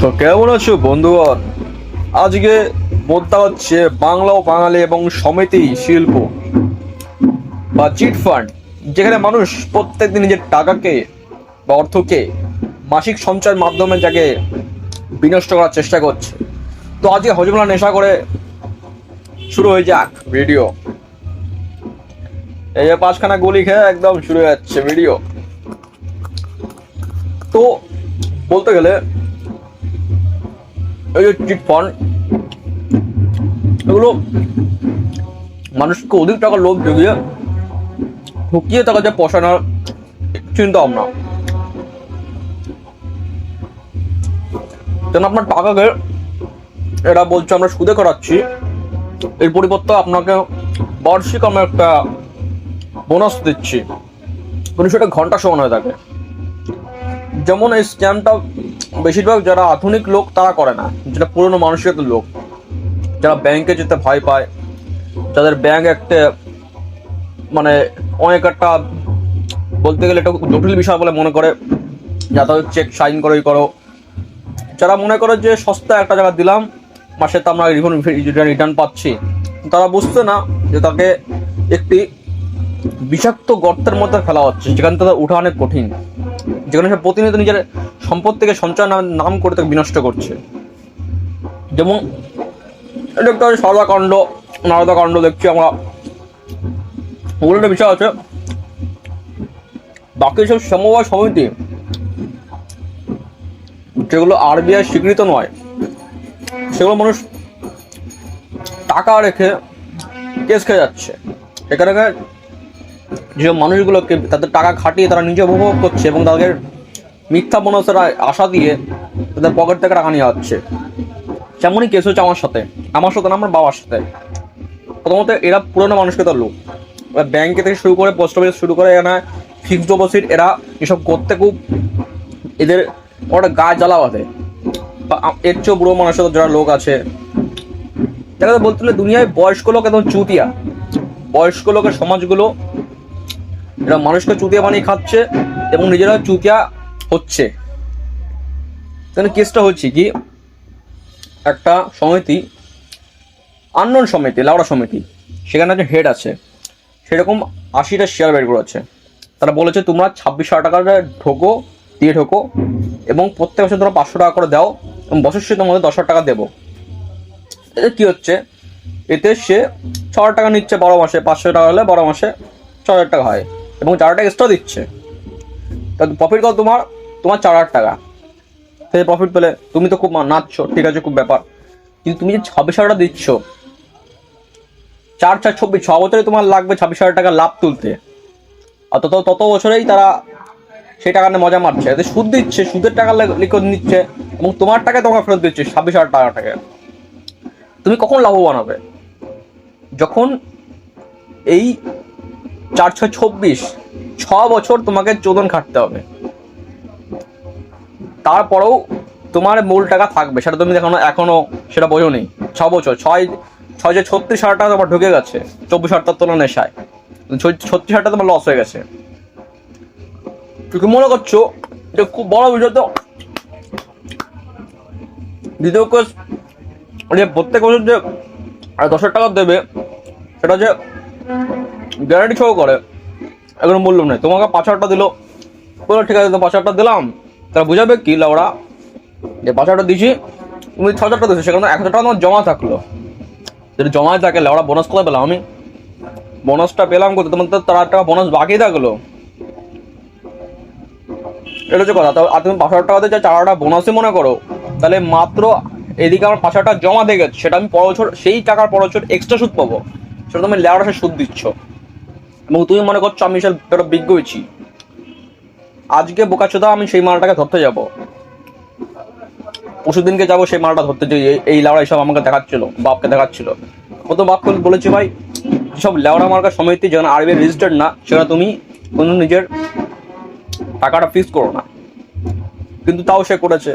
তো কেমন আছো বন্ধুগণ? আজকে মুদ্রা হচ্ছে বাংলা ও বাঙালি এবং সমিতি শিল্প বা চিট ফান্ড, যেখানে মানুষ প্রত্যেকদিন নিজের টাকাকে বা অর্থকে মাসিক সঞ্চয়ের মাধ্যমে যাকে বিনষ্ট করার চেষ্টা করছে। তো আজকে হজমলা নেশা করে শুরু হয়ে যাক ভিডিও। এই যে পাঁচখানা গুলি খেয়ে একদম শুরু হয়ে যাচ্ছে ভিডিও। তো বলতে গেলে এই যে চিট ফান্ড, এগুলো মানুষকে অধিক টাকা লোভ জুগিয়ে ঠকিয়ে টাকা যে পয়সানোর চিন্তা ভাবনা, যেন আপনার টাকাকে এরা বলছে আমরা সুদে করাচ্ছি, এর পরিবর্তে আপনাকে বার্ষিক আমরা একটা বোনাস দিচ্ছি, কিন্তু সেটা ঘন্টা সমান হয়ে থাকে। যেমন এই স্ক্যামটা বেশিরভাগ যারা আধুনিক লোক তারা করে না, যেটা পুরনো মানুষের লোক, যারা ব্যাংকে যেতে ভয় পায়, যাদের ব্যাংক একটা মানে অনেক একটা বলতে গেলে এটা জটিল বিষয় বলে মনে করে, যা তাদের চেক সাইন করেই করো, যারা মনে করে যে সস্তা একটা জায়গা দিলাম মাসে তো আমরা রিটার্ন পাচ্ছি, তারা বুঝতে না যে তাকে একটি বিষাক্ত গর্তের মধ্যে ফেলা হচ্ছে, যেখান থেকে ওঠা অনেক কঠিন, যেখানে সে প্রতিনিয়ত নিজের সম্পদ থেকে সঞ্চয় নাম করে তাকে বিনষ্ট করছে। যেমন এটা একটা সারদাকাণ্ড নারদাকাণ্ড দেখছি আমরা, ওগুলো একটা বিষয় আছে। বাকি সব সমবায় সমিতি যেগুলো আরবিআই স্বীকৃত নয়, সেগুলো মানুষ টাকা রেখে কেস খেয়ে যাচ্ছে। এখানে যে মানুষগুলোকে তাদের টাকা খাটিয়ে তারা নিজে উপভোগ করছে এবং তাদের মিথ্যা বোনাসের আশা দিয়ে তাদের পকেট থেকে টাকা নিয়ে যাচ্ছে। তেমনই কেস হচ্ছে আমার সাথে না, আমার বাবার সাথে। প্রথমত এরা পুরোনো মানুষকে তো লোক, ব্যাংকে থেকে শুরু করে পোস্ট অফিস শুরু করে এখানে ফিক্সড ডিপোজিট, এরা এসব করতে খুব এদের ওটা গা জ্বালা বাঁধে। এর চেয়েও বুড়ো মানুষের যারা লোক আছে, দেখা বলতে গেলে দুনিয়ায় বয়স্ক লোক একদম চুতিয়া, বয়স্ক লোকের সমাজগুলো এরা মানুষকে চুতিয়া বানিয়ে খাচ্ছে এবং নিজেরা চুতিয়া হচ্ছে। তাহলে কেসটা হচ্ছে কি, একটা সমিতি, আননোন সমিতি, লাউড়া সমিতি, সেখানে একটা হেড আছে, সেরকম 80টা শেয়ার বের করেছে। তারা বলেছে তোমরা 26,000 টাকা ঢোকো এবং প্রত্যেক বছর তোমরা 500 টাকা করে দাও এবং বছর শেষে তোমাদের 10,000 টাকা দেবো। এতে কি হচ্ছে, এতে সে 6,000 টাকা নিচ্ছে 12 মাসে, 500 টাকা হলে 12 মাসে 6,000 টাকা হয় এবং 4 টাকা এক্সট্রা দিচ্ছে। তা প্রফিট কত তোমার 4,000 টাকা। সেই প্রফিট পেলে তুমি তো খুব নাচছো, ঠিক আছে, খুব ব্যাপার, কিন্তু তুমি যে 26,000 টাকা দিচ্ছ, 4-4-26 6 বছরে তোমার লাগবে 26,000 টাকা লাভ তুলতে, আর তত বছরেই তারা সেই টাকা নিয়ে মজা মারছে, এতে সুদ দিচ্ছে, সুদের টাকা লিখে নিচ্ছে এবং তোমার টাকায় তোমাকে ফেরত দিচ্ছে 26,000 টাকা। তুমি কখন লাভবান হবে? যখন এই 4-6-26 6 বছর তোমাকে চোদন খাটতে হবে, তারপরেও তোমার মূল টাকা থাকবে, সেটা তুমি এখনো সেটা বোঝো নি। 6 বছর 36,000 টাকা তোমার ঢুকে গেছে 24,000 টাকার তোলা নেশায়, 36,000 টাকা তোমার লস হয়ে গেছে। তুমি মনে করছো যে খুব বড় বিষয়। তো দ্বিতীয় কেস, যে প্রত্যেক বছর যে 10,000 টাকা দেবে, সেটা যে গ্যারান্টি সহ করে, এখন বললাম না, তোমাকে 5,000 টাকা দিল, বলো ঠিক আছে তো 5,000 টাকা দিলাম, তারা বুঝাবে কি লাউড়া যে 5,000 টাকা দিছি, তুমি 6,000 টাকা দিচ্ছ, সেখানে 1,000 টাকা তোমার জমা থাকলো, যেটা জমায় থাকে লাউড়া বোনাস কোথায় পেলাম আমি? বোনাসটা পেলাম করতে তোমার তো 4,000 টাকা বোনাস বাকি থাকলো, এটা হচ্ছে কথা। আর তুমি 5,000 টাকা দিয়ে 4,000 টাকা বোনাসই মনে করো, তাহলে মাত্র এদিকে আমার 5,000 টাকা জমা দিয়ে গেছে, সেটা আমি পর বছর সেই টাকার পর বছর এক্সট্রা সুদ পাবো, সেটা তুমি লেওয়ার সে সুদ দিচ্ছ এবং তুমি মনে করছো আমি সে বিজ্ঞ হয়েছি। আজকে বোকাচোদা আমি সেই মালটাকে ধরতে যাবো, পরশুদিনকে যাবো সেই মালটা ধরতে, যে এই লেওড়া এইসব আমাকে দেখাচ্ছিল, বাপকে দেখাচ্ছিল। ও তো বাপ বলেছি ভাই, যেসব লেওড়া মার্কা সমিতি যেখানে আরবিআই রেজিস্টার্ড না, সেখানে তুমি কোনো নিজের টাকাটা ফিক্স করো না, কিন্তু তাও সে করেছে।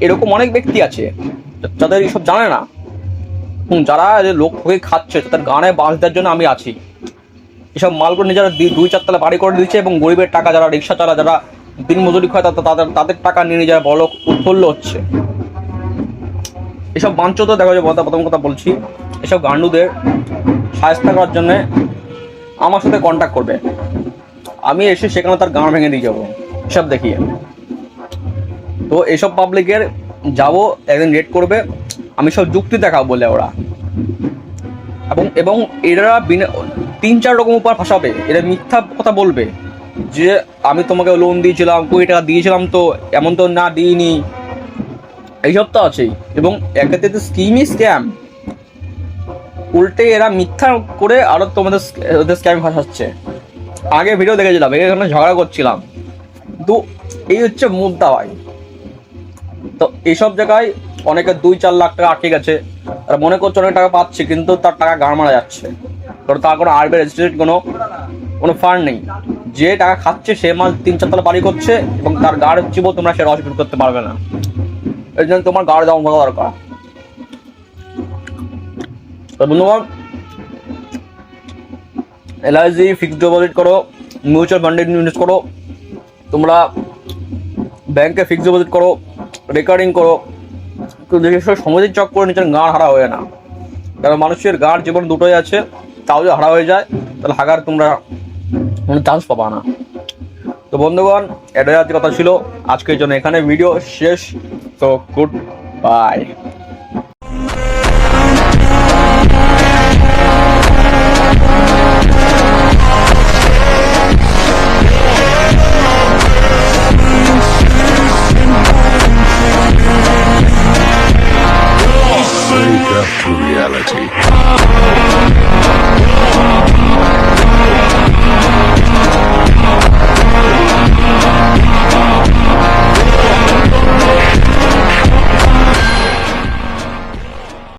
এরকম অনেক ব্যক্তি আছে যাদের এইসব জানে না, যারা লোক হয়ে খাচ্ছে, তাদের গানে বাঁশ দেওয়ার জন্য আমি আছি। এসব মালগুলো নিজেরা 2-4 তলা বাড়ি করে দিচ্ছে এবং গরিবের টাকা, যারা রিক্সা চালা, যারা দিন মজুরি খায় তাদের তাদের টাকা নিয়ে যায়, বড় উৎফুল্ল হচ্ছে। এসব বাঞ্ছত দেখা যায়, প্রথম কথা বলছি, এসব গান্ডুদের সাহায্য করার জন্য আমার সাথে কন্ট্যাক্ট করবে, আমি এসে সেখানে তার গান ভেঙে দিয়ে যাবো এসব দেখিয়ে। তো এসব পাবলিকের যাবো, একদিন রেড করবে, আমি সব যুক্তি দেখাবো বলে ওরা, এবং এরা 3-4 রকম উপর ফাঁসাবে। এরা মিথ্যা কথা বলবে যে আমি তোমাকে লোন দিয়েছিলাম, 20 টাকা দিয়েছিলাম, তো এমন তো না দিইনি, এইসব তো আছেই। এবং একাতে তো স্কিমই স্ক্যাম, উল্টে এরা মিথ্যা করে আরো তোমাদের ওদের স্ক্যাম ফাঁসাচ্ছে। আগে ভিডিও দেখেছিলাম, এখানে ঝগড়া করছিলাম, কিন্তু এই হচ্ছে মুদ্রা ভাই। তো এইসব জায়গায় অনেকে 2-4 লাখ টাকা আটকে গেছে, আর মনে করছে অনেক টাকা পাচ্ছে, কিন্তু তার টাকা গাড় মারা যাচ্ছে, কারণ তার কোনো আরবিআই রেজিস্ট্রেশন কোনো ফান্ড নেই। যে টাকা খাচ্ছে সে মাল 3-4 তলা বাড়ি করছে, এবং তার গাড় চিবো তোমরা সে অসুবিধা করতে পারবে না। এই জন্য তোমার গাড় দাম করা দরকার। তো বন্ধুগণ, এলআইসি, ফিক্সড ডিপোজিট করো, মিউচুয়াল ফান্ডে ইনভেস্ট করো, তোমরা ব্যাংকে ফিক্সড ডিপোজিট করো, রেকারিং করো, কিন্তু যেসব সমাজের চক করে নিজের গাঁড় হারা হয়ে না। কারণ মানুষের গাঁড় জীবন দুটোই আছে, তাও যদি হারা হয়ে যায় তাহলে হাগার তোমরা কোনো চান্স পাবা না। তো বন্ধুগণ, এটাই আজকে কথা ছিল, আজকের জন্য এখানে ভিডিও শেষ। তো good bye. Wake up to reality.